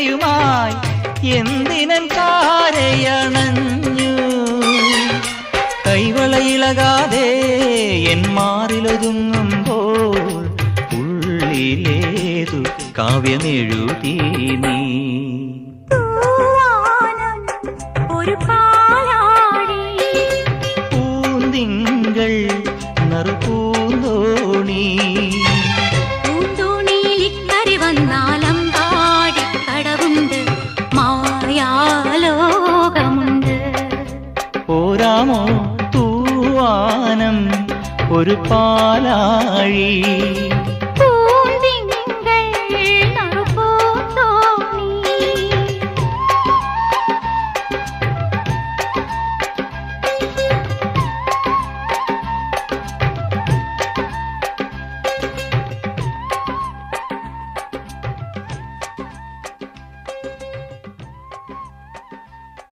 കവിതയുമായി എന്തിനൻ കാരയണഞ്ഞു. കൈവളയിളകാതെ N മാറിലൊതുങ്ങുമ്പോൾ ഉള്ളിലേതു കാവ്യമെഴുതി നീ. ഒരു പാലാഴി പൂന്തിങ്കൾ നറുപൂന്തോണി പൂന്തോണിയിലിക്കരി വന്നാലം പാടി കടവുണ്ട് മായാലോകമുണ്ട്. പോരാമോ തൂവാനം ഒരു പാലാഴി.